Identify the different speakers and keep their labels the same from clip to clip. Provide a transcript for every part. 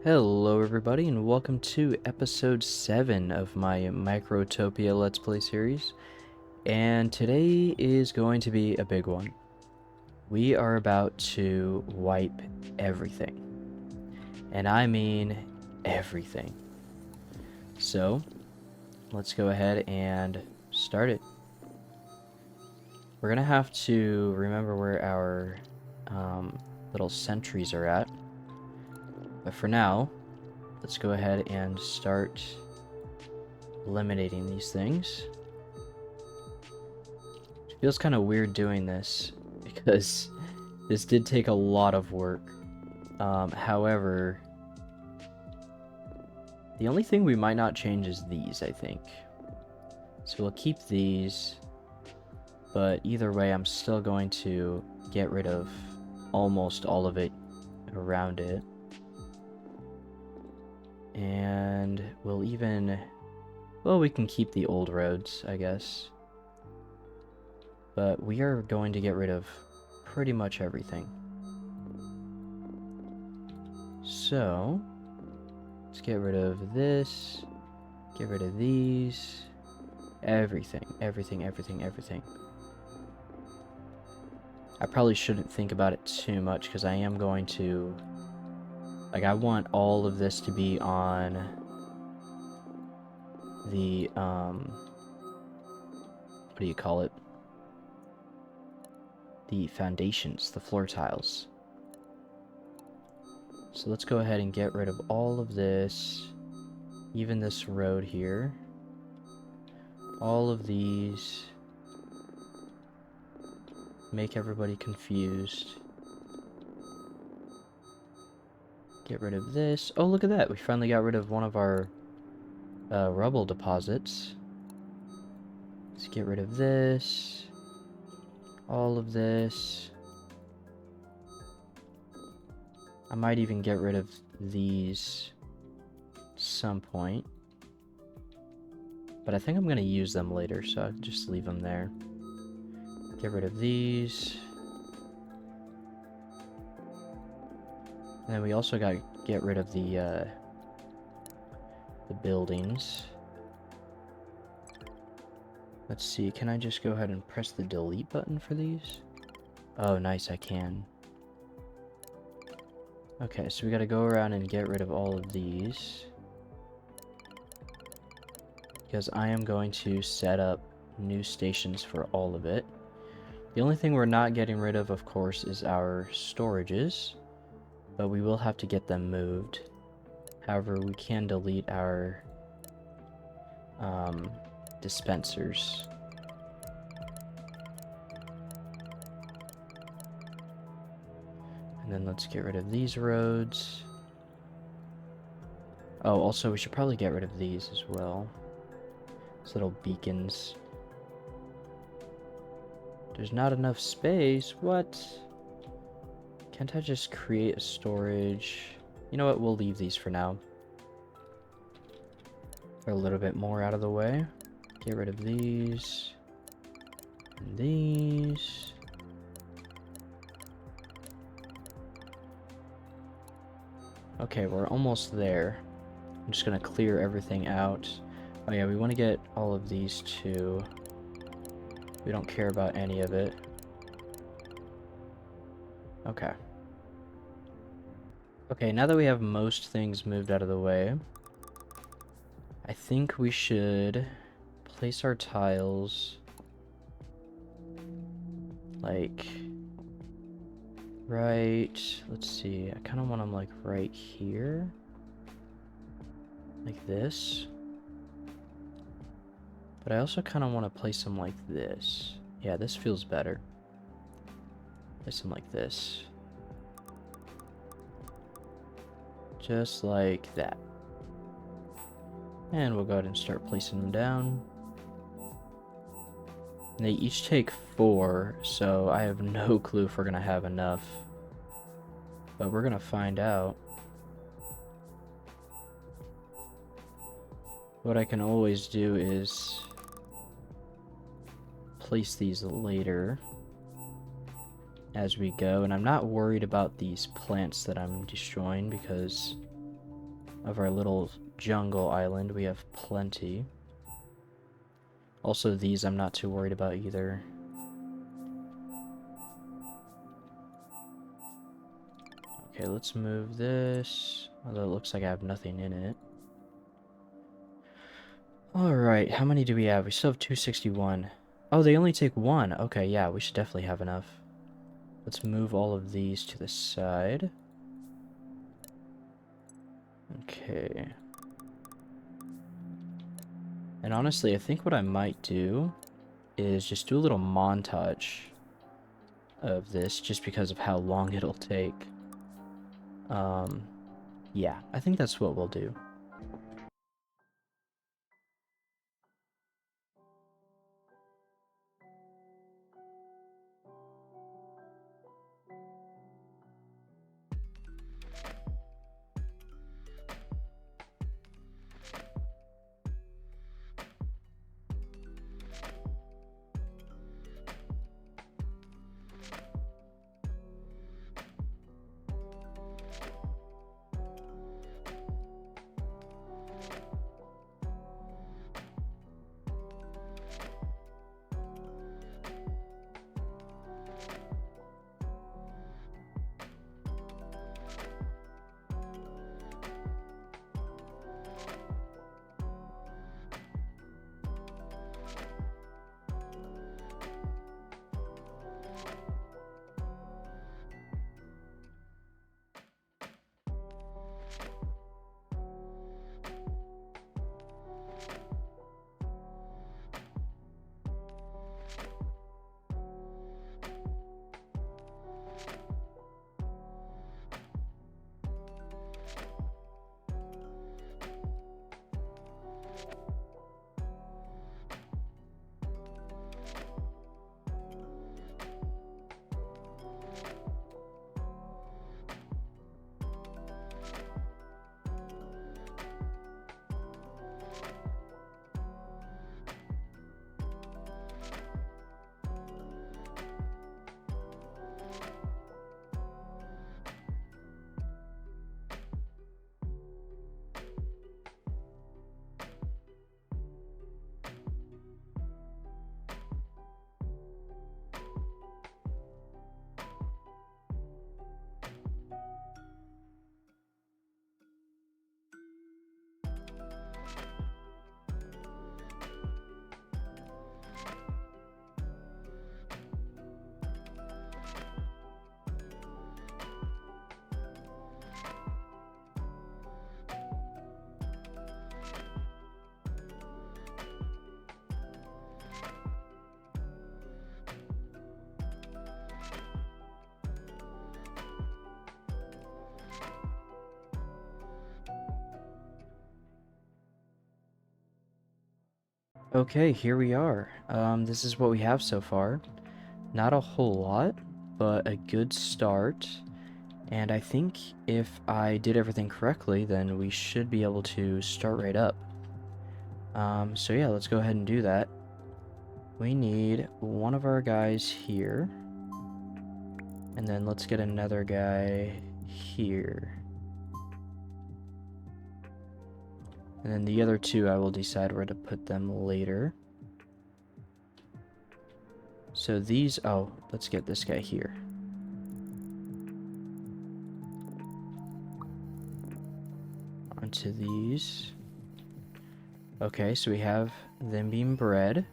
Speaker 1: Hello everybody and welcome to episode 7 of my Microtopia Let's Play series. And today is going to be a big one. We are about to wipe everything. And I mean everything. So, let's go ahead and start it. We're gonna have to remember where our little sentries are at. But for now, let's go ahead and start eliminating these things. It feels kind of weird doing this because this did take a lot of work. However, the only thing we might not change is these, I think. So we'll keep these, but either way, I'm still going to get rid of almost all of it around it. And we'll even, well, we can keep the old roads, I guess. But we are going to get rid of pretty much everything. So, let's get rid of this, get rid of these, everything. I probably shouldn't think about it too much because I am going to, like, I want all of this to be on the, what do you call it? The foundations, the floor tiles. So let's go ahead and get rid of all of this, even this road here, all of these, make everybody confused. Get rid of this. Oh, look at that, we finally got rid of one of our rubble deposits. Let's get rid of this, all of this. I might even get rid of these at some point. But I think I'm going to use them later, so I'll just leave them there. Get rid of these. And then we also got to get rid of the buildings. Let's see, can I just go ahead and press the delete button for these? Oh, nice, I can. Okay, so we gotta go around and get rid of all of these. Because I am going to set up new stations for all of it. The only thing we're not getting rid of course, is our storages. But we will have to get them moved. However, we can delete our dispensers. And then let's get rid of these roads. Oh, also we should probably get rid of these as well. These little beacons. There's not enough space. What? Can't I just create a storage? You know what? We'll leave these for now. They're a little bit more out of the way. Get rid of these. And these. Okay, we're almost there. I'm just gonna clear everything out. Oh yeah, we want to get all of these too. We don't care about any of it. Okay. Okay, now that we have most things moved out of the way, I think we should place our tiles like right, let's see, I kind of want them like right here, like this, but I also kind of want to place them like this. Yeah, this feels better. Place them like this. Just like that. And we'll go ahead and start placing them down. They each take 4, so I have no clue if we're gonna have enough. But we're gonna find out. What I can always do is place these later as we go, and I'm not worried about these plants that I'm destroying because of our little jungle island. We have plenty. Also, these I'm not too worried about either. Okay, let's move this. Although it looks like I have nothing in it. Alright, how many do we have? We still have 261. Oh, they only take one. Okay, yeah, we should definitely have enough. Let's move all of these to the side. Okay. And honestly, I think what I might do is just do a little montage of this just because of how long it'll take. Yeah, I think that's what we'll do. Okay, here we are. This is what we have so far. Not a whole lot, but a good start. And I think if I did everything correctly, then we should be able to start right up. So yeah, let's go ahead and do that. We need one of our guys here. And then let's get another guy here. And then the other two, I will decide where to put them later. So these, oh, let's get this guy here. Onto these. Okay, so we have them being bred.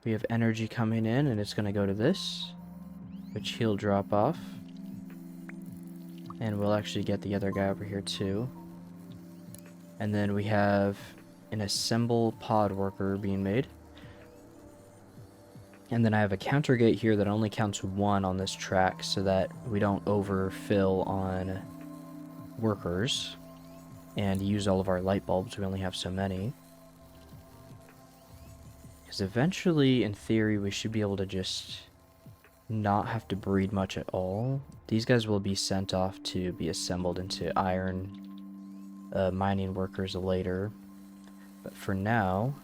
Speaker 1: We have energy coming in, and it's going to go to this, which he'll drop off. And we'll actually get the other guy over here too. And then we have an assemble pod worker being made. And then I have a counter gate here that only counts one on this track so that we don't overfill on workers and use all of our light bulbs. We only have so many. Because eventually, in theory, we should be able to just not have to breed much at all. These guys will be sent off to be assembled into iron mining workers later. But for now,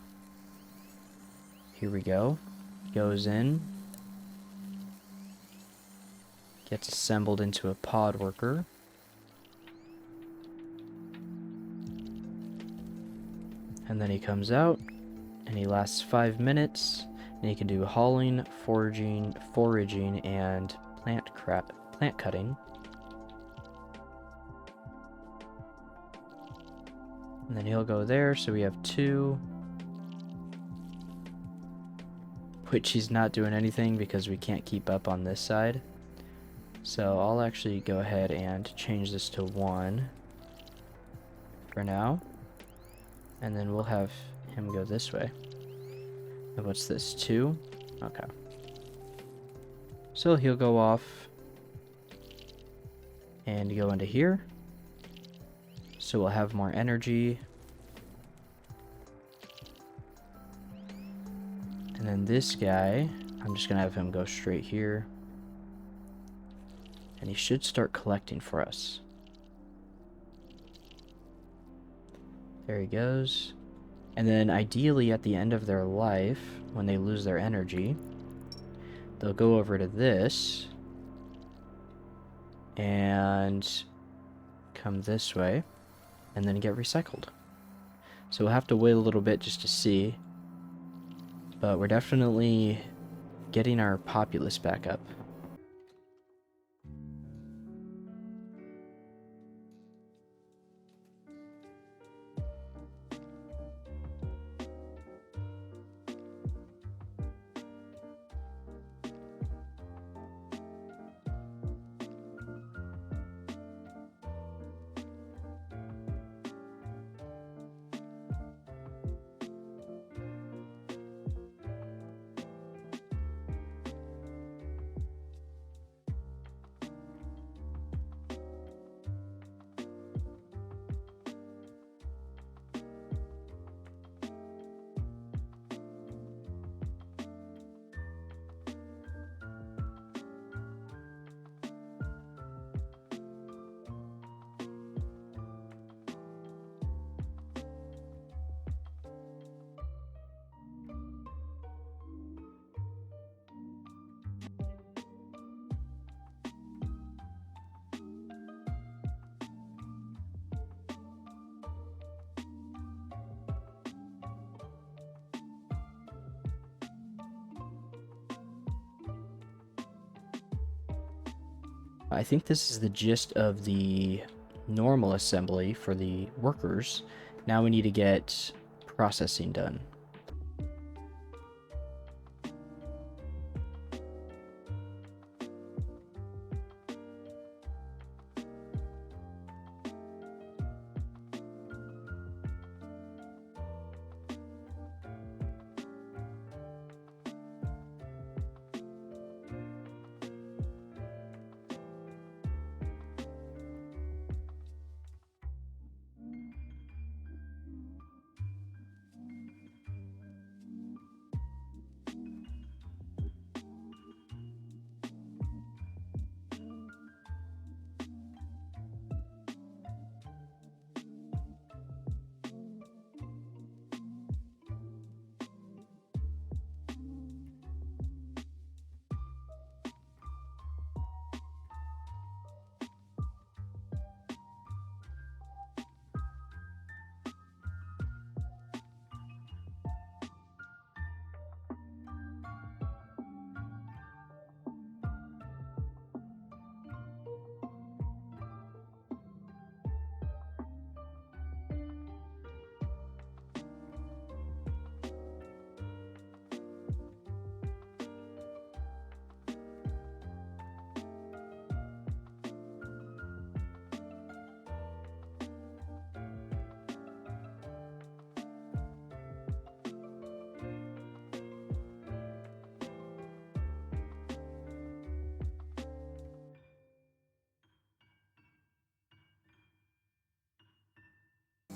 Speaker 1: here we go. Goes in. gets assembled into a pod worker. And then he comes out, and he lasts 5 minutes, and he can do hauling, foraging, and plant cutting. And then he'll go there, so we have 2. Which he's not doing anything because we can't keep up on this side. So I'll actually go ahead and change this to 1 for now. And then we'll have him go this way. And what's this, 2? Okay. So he'll go off and go into here. So we'll have more energy. And then this guy, I'm just going to have him go straight here. And he should start collecting for us. There he goes. And then ideally at the end of their life, when they lose their energy, they'll go over to this and come this way and then get recycled. So we'll have to wait a little bit just to see. But we're definitely getting our populace back up. I think this is the gist of the normal assembly for the workers. Now we need to get processing done.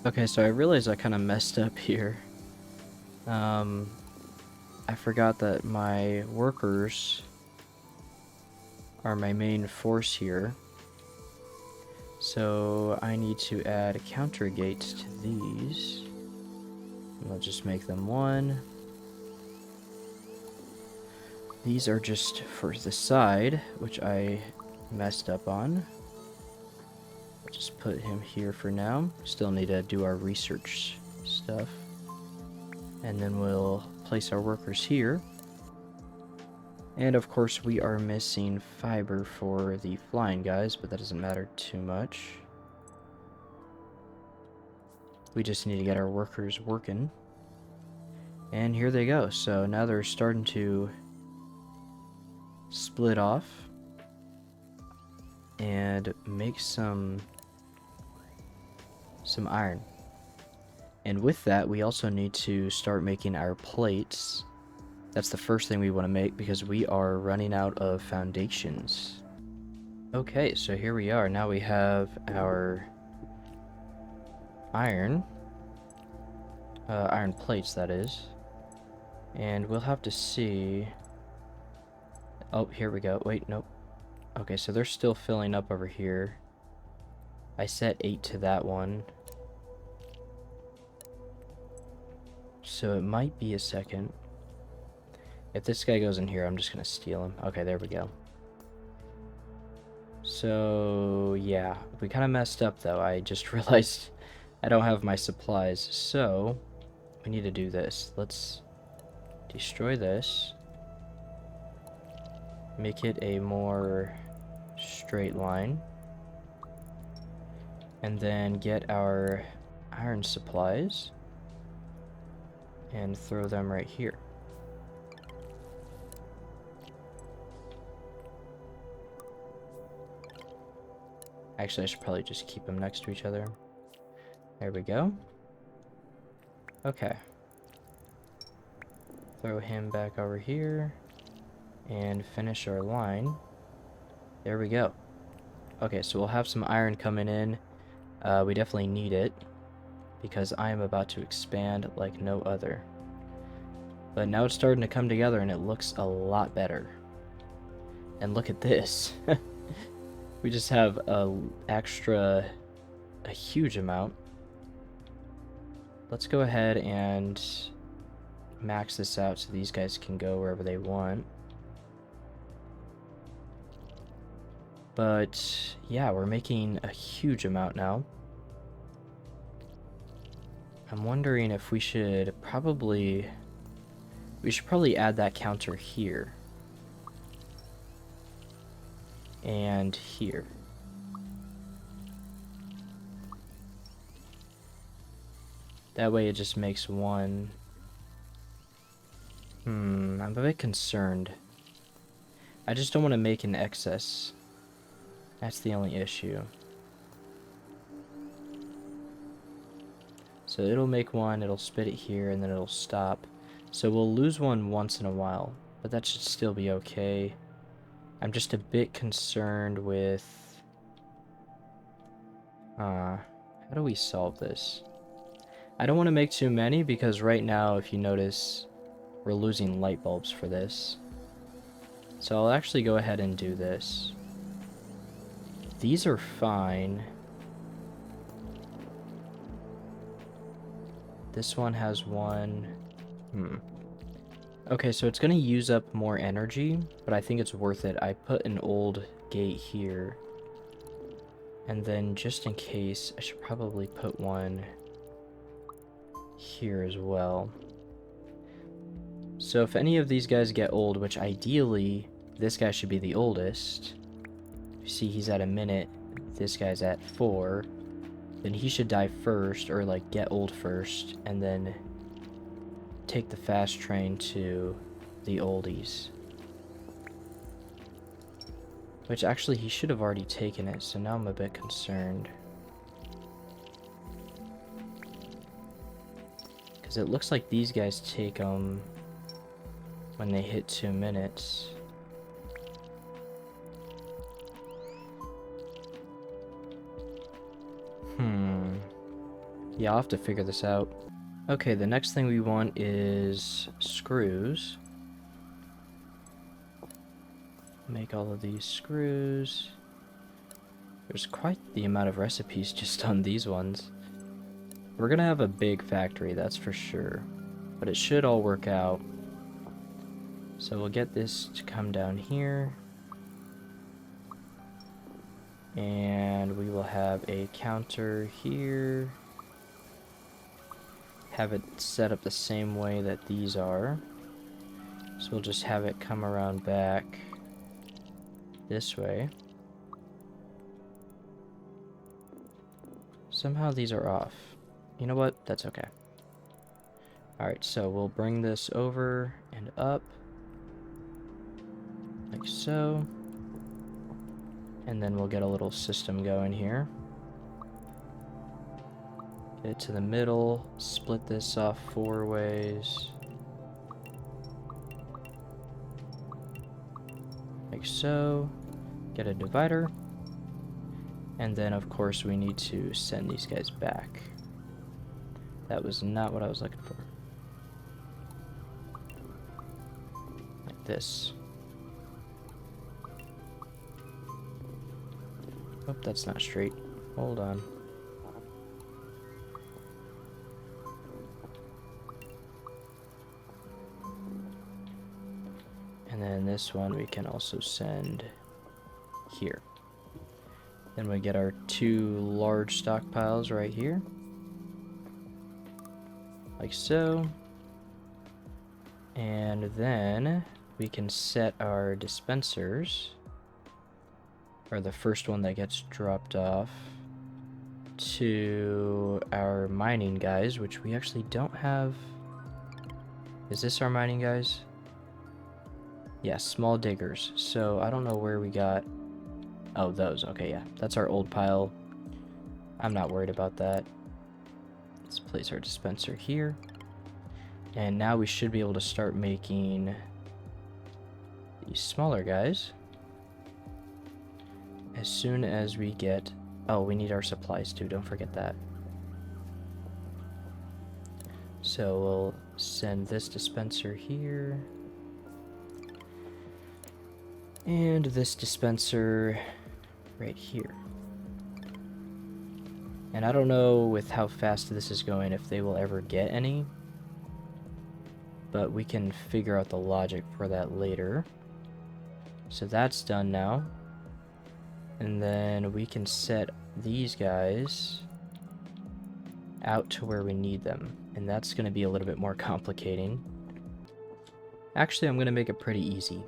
Speaker 1: Okay, so I realized I kind of messed up here. I forgot that my workers are my main force here. So I need to add counter gates to these. And I'll just make them 1. These are just for the side, which I messed up on. We'll just put him here for now. Still need to do our research stuff. And then we'll place our workers here. And of course we are missing fiber for the flying guys, but that doesn't matter too much. We just need to get our workers working. And here they go. So now they're starting to split off and make some iron. And with that, we also need to start making our plates. That's the first thing we want to make because we are running out of foundations. Okay, so here we are. Now we have our iron plates, that is. And we'll have to see. Oh, here we go. Wait, nope. Okay, so they're still filling up over here. I set 8 to that one. So it might be a second. If this guy goes in here, I'm just gonna steal him. Okay, there we go. So, yeah. We kind of messed up, though. I just realized I don't have my supplies. So, we need to do this. Let's destroy this. Make it a more straight line. And then get our iron supplies. And throw them right here. Actually, I should probably just keep them next to each other. There we go. Okay. Throw him back over here. And finish our line. There we go. Okay, so we'll have some iron coming in. We definitely need it. Because I am about to expand like no other. But now it's starting to come together and it looks a lot better. And look at this. We just have a huge amount. Let's go ahead and max this out so these guys can go wherever they want. But yeah, we're making a huge amount now. I'm wondering if we should probably add that counter here. And here. That way it just makes one. I'm a bit concerned. I just don't want to make an excess. That's the only issue. So it'll make one, it'll spit it here, and then it'll stop. So we'll lose one once in a while, but that should still be okay. I'm just a bit concerned with... how do we solve this? I don't want to make too many because right now, if you notice, we're losing light bulbs for this. So I'll actually go ahead and do this. These are fine. This one has one. Okay, so it's going to use up more energy, but I think it's worth it. I put an old gate here. And then just in case, I should probably put one here as well. So if any of these guys get old, which ideally this guy should be the oldest. You see he's at a minute, this guy's at 4. Then he should die first, or like get old first, and then take the fast train to the oldies. Which actually he should have already taken it, so now I'm a bit concerned. Because it looks like these guys take them when they hit 2 minutes. Yeah, I'll have to figure this out. Okay, the next thing we want is screws. Make all of these screws. There's quite the amount of recipes just on these ones. We're gonna have a big factory, that's for sure. But it should all work out. So we'll get this to come down here. And we will have a counter here. Have it set up the same way that these are. So we'll just have it come around back this way. Somehow these are off. You know what? That's okay. Alright, so we'll bring this over and up. Like so. And then we'll get a little system going here. Get it to the middle. Split this off 4 ways. Like so. Get a divider. And then, of course, we need to send these guys back. That was not what I was looking for. Like this. Oh, that's not straight. Hold on. And then this one we can also send here. Then we get our 2 large stockpiles right here. Like so. And then we can set our dispensers, or the first one that gets dropped off, to our mining guys, which we actually don't have. Is this our mining guys? Yeah, small diggers. So I don't know where we got. Oh, those. Okay, yeah. That's our old pile. I'm not worried about that. Let's place our dispenser here. And now we should be able to start making these smaller guys. As soon as we get... Oh, we need our supplies too. Don't forget that. So we'll send this dispenser here. And this dispenser right here. And I don't know with how fast this is going if they will ever get any. But we can figure out the logic for that later. So that's done now. And then we can set these guys out to where we need them. And that's going to be a little bit more complicating. Actually, I'm going to make it pretty easy.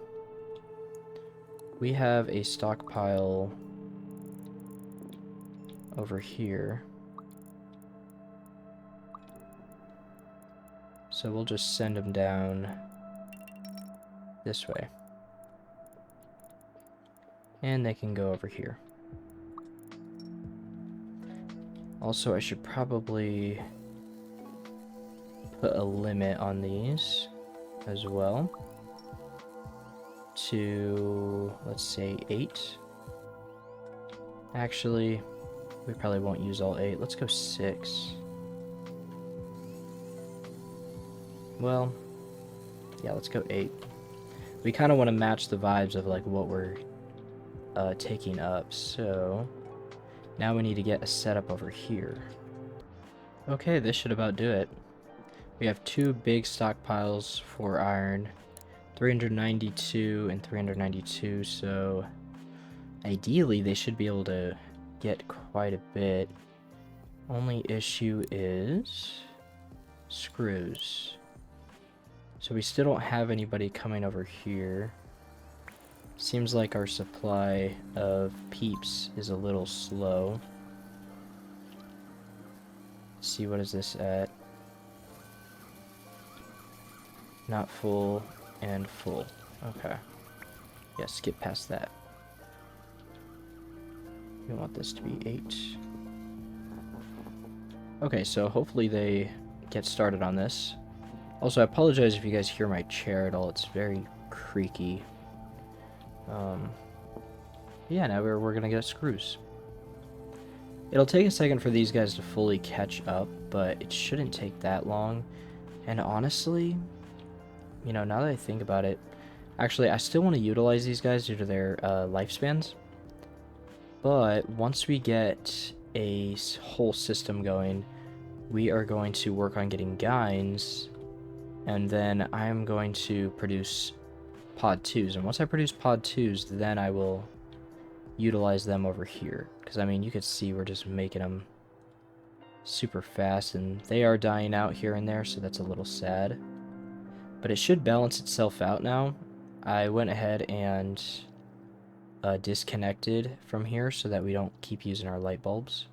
Speaker 1: We have a stockpile over here. So we'll just send them down this way. And they can go over here. Also, I should probably put a limit on these as well. To, let's say, 8. Actually, we probably won't use all 8. Let's go 6. Well, yeah, let's go 8. We kind of want to match the vibes of like what we're taking up, so now we need to get a setup over here. Okay, this should about do it. We have 2 big stockpiles for iron, 392 and 392, so ideally they should be able to get quite a bit. Only issue is screws. So we still don't have anybody coming over here. Seems like our supply of peeps is a little slow. Let's see, what is this at? Not full and full. Okay. Yeah, skip past that. We want this to be 8. Okay, so hopefully they get started on this. Also, I apologize if you guys hear my chair at all. It's very creaky. Yeah, now we're gonna get screws. It'll take a second for these guys to fully catch up, but it shouldn't take that long. And honestly, you know, now that I think about it, actually, I still want to utilize these guys due to their lifespans. But once we get a whole system going, we are going to work on getting gines, and then I'm going to produce pod 2s. And once I produce pod 2s, then I will utilize them over here. Because, I mean, you could see we're just making them super fast, and they are dying out here and there, so that's a little sad. But it should balance itself out now. I went ahead and disconnected from here so that we don't keep using our light bulbs.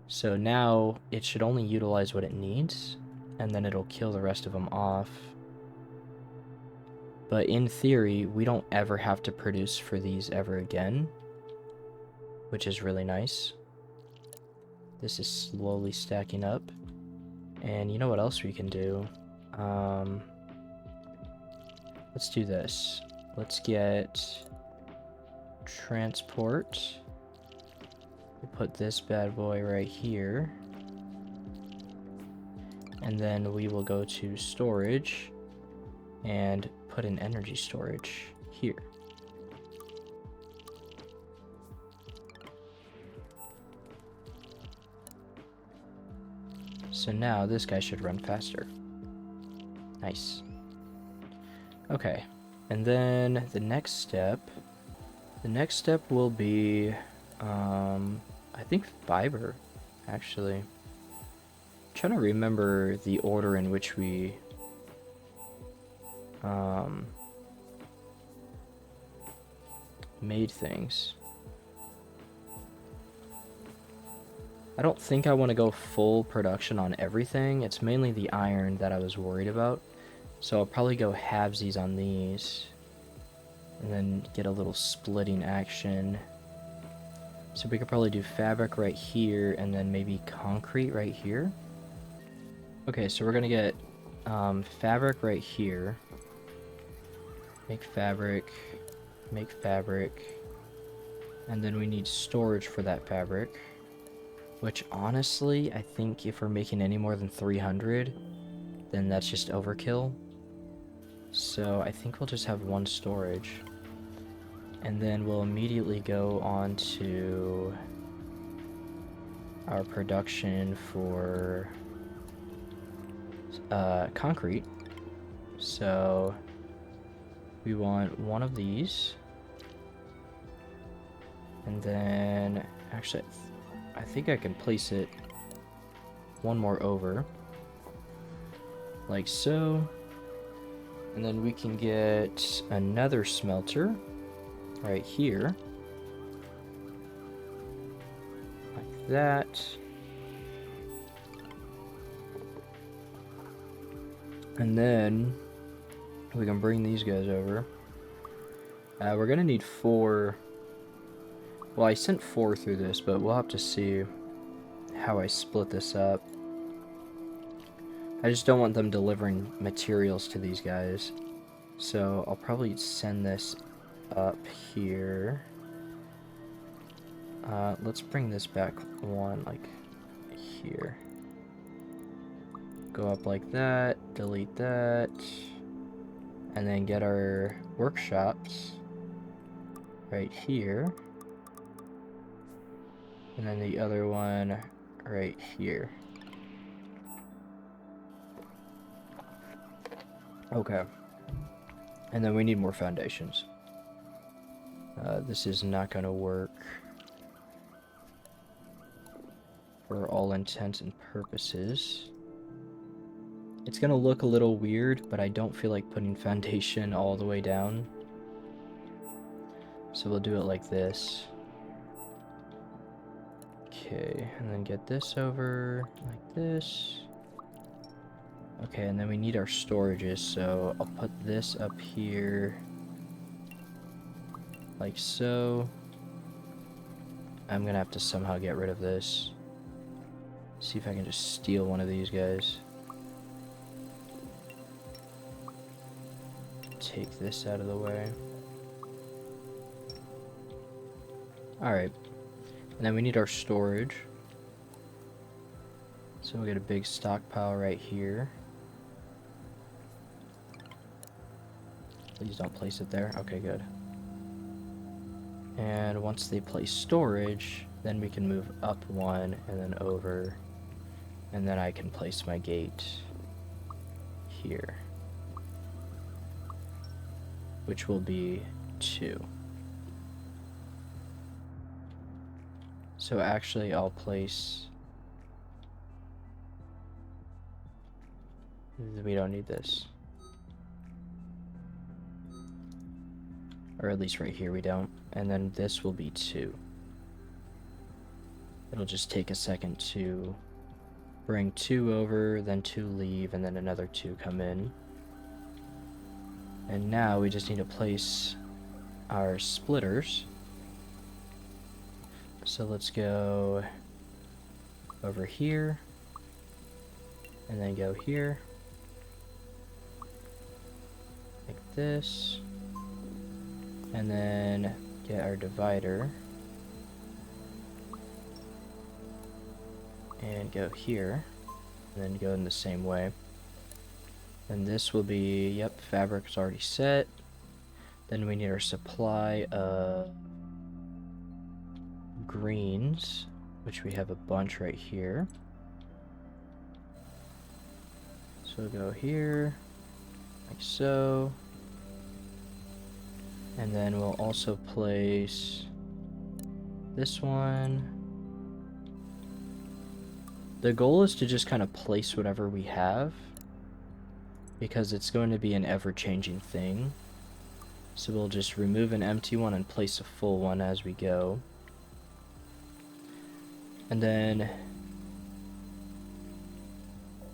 Speaker 1: So now it should only utilize what it needs, and then it'll kill the rest of them off. But in theory, we don't ever have to produce for these ever again, which is really nice. This is slowly stacking up. And you know what else we can do? Let's do this. Let's get transport. We'll put this bad boy right here. And then we will go to storage and put in energy storage here. So now this guy should run faster. Nice. Okay, and then the next step will be, I think fiber, actually. I'm trying to remember the order in which we, made things. I don't think I want to go full production on everything. It's mainly the iron that I was worried about. So I'll probably go halvesies on these. And then get a little splitting action. So we could probably do fabric right here and then maybe concrete right here. Okay, so we're going to get fabric right here. Make fabric. And then we need storage for that fabric. Which honestly, I think if we're making any more than 300, then that's just overkill. So I think we'll just have one storage. And then we'll immediately go on to our production for concrete. So we want one of these. And then, actually, I think I can place it one more over. Like so. And then we can get another smelter right here. Like that. And then we can bring these guys over. We're gonna need 4. Well, I sent 4 through this, but we'll have to see how I split this up. I just don't want them delivering materials to these guys. So I'll probably send this up here. Let's bring this back one, like here. Go up like that, delete that, and then get our workshops right here. And then the other one right here. Okay. And then we need more foundations. This is not going to work for all intents and purposes. It's going to look a little weird, but I don't feel like putting foundation all the way down. So we'll do it like this. Okay, and then get this over like this. Okay, and then we need our storages, so I'll put this up here like so. I'm gonna have to somehow get rid of this. See if I can just steal one of these guys. Take this out of the way. Alright. And then we need our storage. So we'll get a big stockpile right here. Please don't place it there. Okay, good. And once they place storage, then we can move up one and then over. And then I can place my gate here, which will be 2. So actually I'll place... We don't need this. Or at least right here we don't. And then this will be 2. It'll just take a second to bring 2 over, then 2 leave, and then another 2 come in. And now we just need to place our splitters. So let's go over here, and then go here, like this, and then get our divider, and go here, and then go in the same way. And this will be, yep, fabric's already set. Then we need our supply of greens, which we have a bunch right here. So we'll go here, like so. And then we'll also place this one. The goal is to just kind of place whatever we have, because it's going to be an ever-changing thing. So we'll just remove an empty one and place a full one as we go. And then,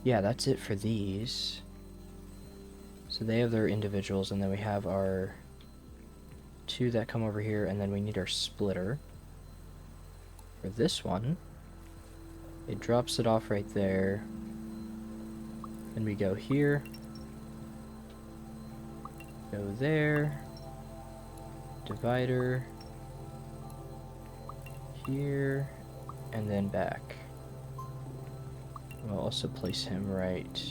Speaker 1: yeah, that's it for these. So they have their individuals, and then we have our 2 that come over here, and then we need our splitter. For this one, it drops it off right there. Then we go here, go there, divider, here, and then back. We'll also place him right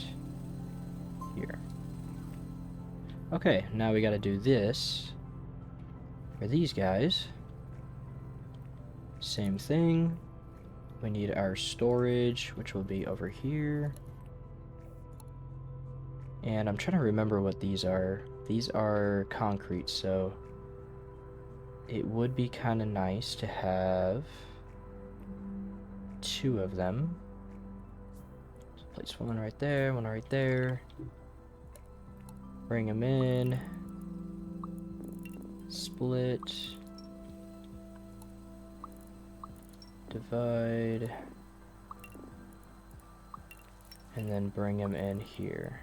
Speaker 1: here. Okay, now we gotta do this for these guys. Same thing. We need our storage, which will be over here. And I'm trying to remember what these are. These are concrete, so it would be kind of nice to have 2 of them. So place one right there, one right there. Bring them in. Split. Divide. And then bring them in here.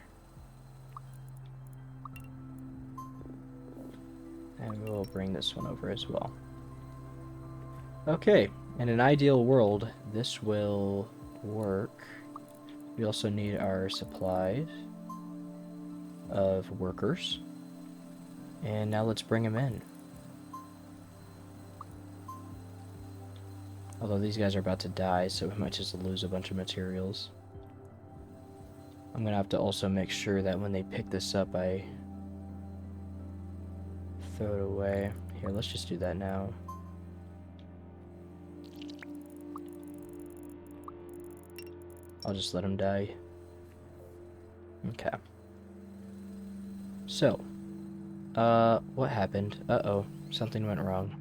Speaker 1: And we'll bring this one over as well. Okay, in an ideal world, this will work. We also need our supplies of workers. And now let's bring them in. Although these guys are about to die, so we might just lose a bunch of materials. I'm gonna have to also make sure that when they pick this up, I throw it away. Here, let's just do that now. I'll just let them die. Okay. So, what happened? Uh-oh, something went wrong.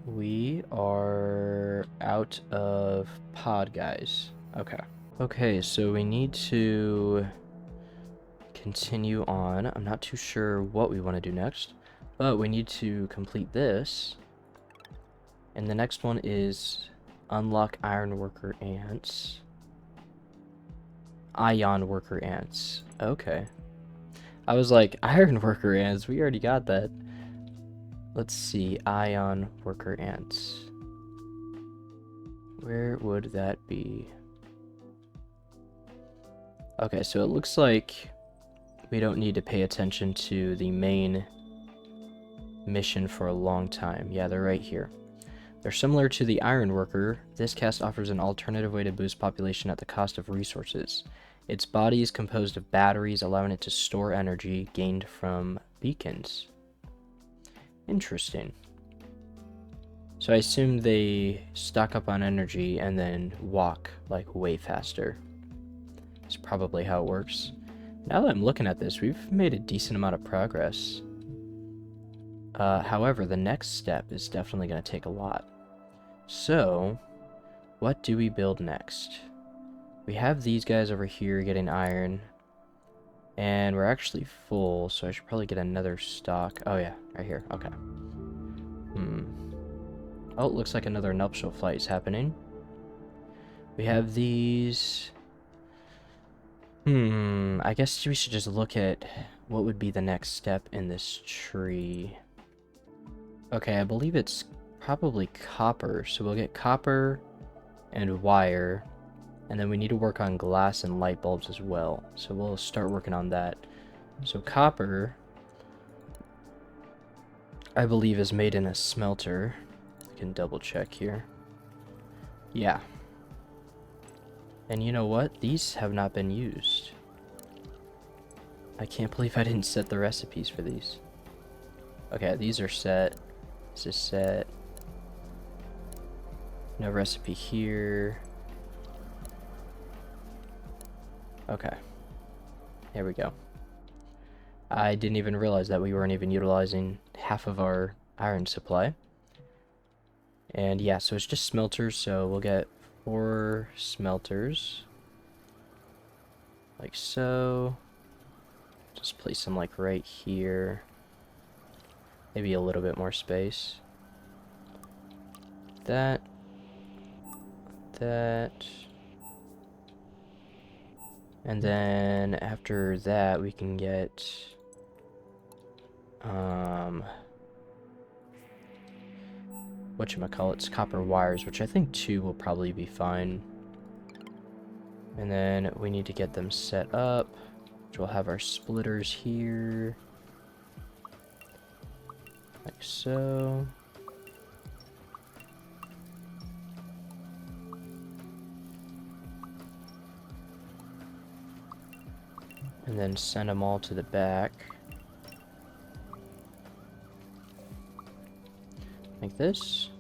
Speaker 1: We are out of pod guys. Okay. Okay, so we need to continue on. I'm not too sure what we want to do next, but we need to complete this. And the next one is unlock iron worker ants. Ion worker ants. Okay. I was like, iron worker ants, we already got that. Let's see, ion worker ants. Where would that be? Okay, so it looks like we don't need to pay attention to the main mission for a long time. Yeah, they're right here. They're similar to the iron worker. This cast offers an alternative way to boost population at the cost of resources. Its body is composed of batteries, allowing it to store energy gained from beacons. Interesting. So I assume they stock up on energy and then walk like way faster. That's probably how it works. Now that I'm looking at this, we've made a decent amount of progress. However, the next step is definitely going to take a lot. So, what do we build next? We have these guys over here getting iron. And we're actually full, so I should probably get another stock. Oh yeah, right here. Okay. Oh, it looks like another nuptial flight is happening. We have these. I guess we should just look at what would be the next step in this tree. Okay, I believe it's probably copper. So we'll get copper and wire. And then we need to work on glass and light bulbs as well. So we'll start working on that. So copper, I believe, is made in a smelter. I can double check here. Yeah. And you know what? These have not been used. I can't believe I didn't set the recipes for these. Okay, these are set. This is set. No recipe here. Okay. There we go. I didn't even realize that we weren't even utilizing half of our iron supply. And yeah, so it's just smelters, so we'll get 4 smelters. Like so. Just place them like right here. Maybe a little bit more space. That. And then after that we can get whatchamacallit's copper wires, which I think 2 will probably be fine. And then we need to get them set up, which we'll have our splitters here. Like so. And then send them all to the back. Like this.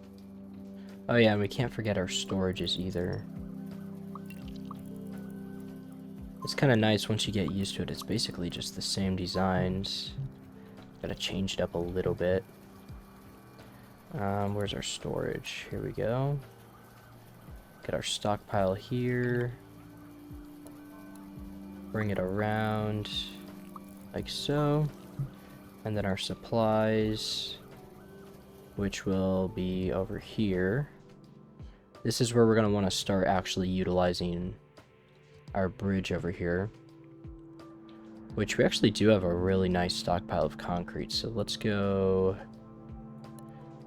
Speaker 1: Oh yeah, and we can't forget our storages either. It's kind of nice once you get used to it. It's basically just the same designs. Gotta change it up a little bit. Where's our storage? Here we go. Get our stockpile here. Bring it around like so. And then our supplies, which will be over here. This is where we're going to want to start actually utilizing our bridge over here, which we actually do have a really nice stockpile of concrete. So let's go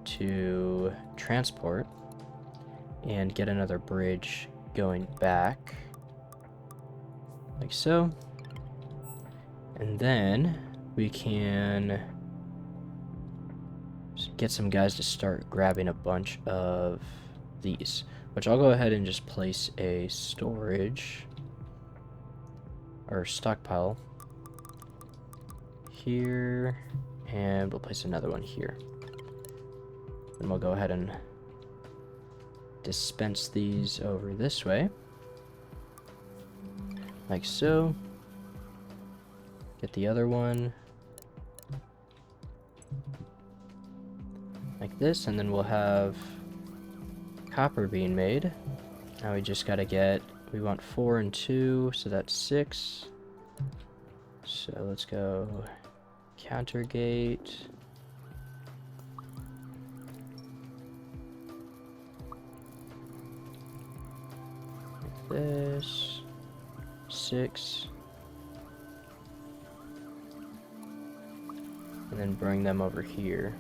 Speaker 1: to transport and get another bridge going back like so. And then we can get some guys to start grabbing a bunch of these, which I'll go ahead and just place a storage or stockpile here, and we'll place another one here. Then we'll go ahead and dispense these over this way like so. Get the other one like this, and then we'll have copper being made. Now we just gotta get, we want 4 and 2, so that's 6. So let's go counter gate. Like this. 6. And then bring them over here.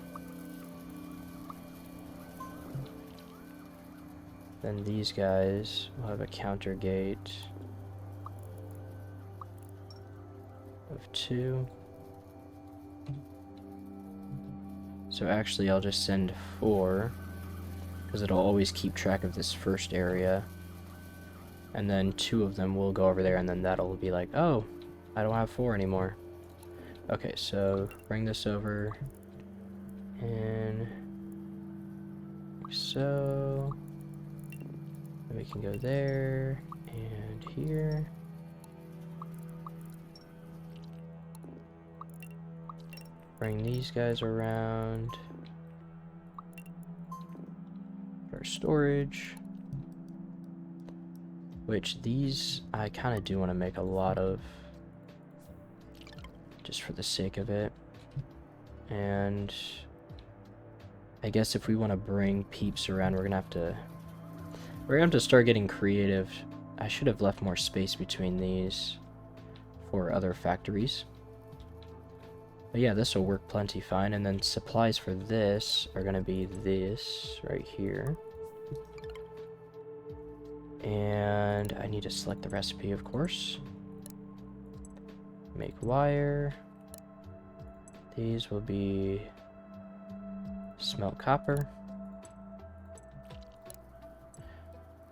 Speaker 1: Then these guys will have a counter gate of 2. So actually I'll just send 4, because it'll always keep track of this first area. And then 2 of them will go over there, and then that'll be like, oh, I don't have 4 anymore. Okay, so bring this over, and like so. And we can go there, and here. Bring these guys around. our storage. Which these I kind of do want to make a lot of, just for the sake of it. And I guess if we want to bring peeps around, we're gonna have to start getting creative. I should have left more space between these for other factories. But yeah, this will work plenty fine. And then supplies for this are gonna be this right here. And I need to select the recipe, of course. Make wire. These will be smelt copper.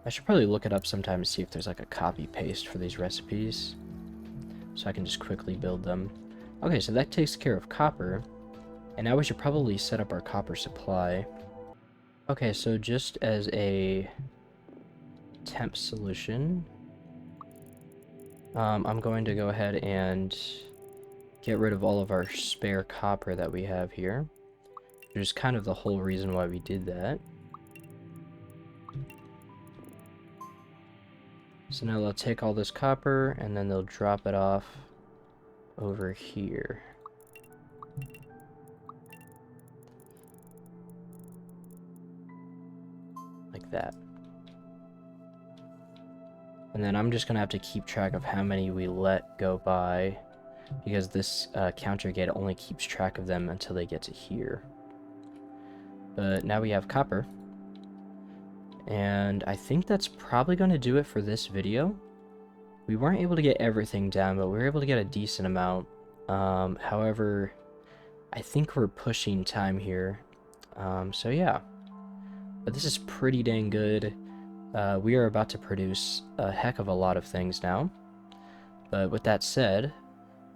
Speaker 1: I should probably look it up sometime to see if there's like a copy paste for these recipes, so I can just quickly build them. Okay, so that takes care of copper, and now we should probably set up our copper supply. Okay, so just as a temp solution, I'm going to go ahead and get rid of all of our spare copper that we have here, which is kind of the whole reason why we did that. So now they'll take all this copper and then they'll drop it off over here. Like that. And then I'm just going to have to keep track of how many we let go by, because this counter gate only keeps track of them until they get to here. But now we have copper. And I think that's probably going to do it for this video. We weren't able to get everything down, but we were able to get a decent amount. However, I think we're pushing time here. So yeah. But this is pretty dang good. We are about to produce a heck of a lot of things now. But with that said,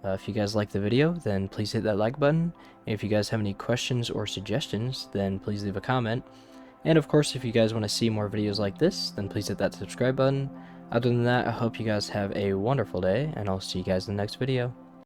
Speaker 1: if you guys like the video, then please hit that like button. And if you guys have any questions or suggestions, then please leave a comment. And of course, if you guys want to see more videos like this, then please hit that subscribe button. Other than that, I hope you guys have a wonderful day, and I'll see you guys in the next video.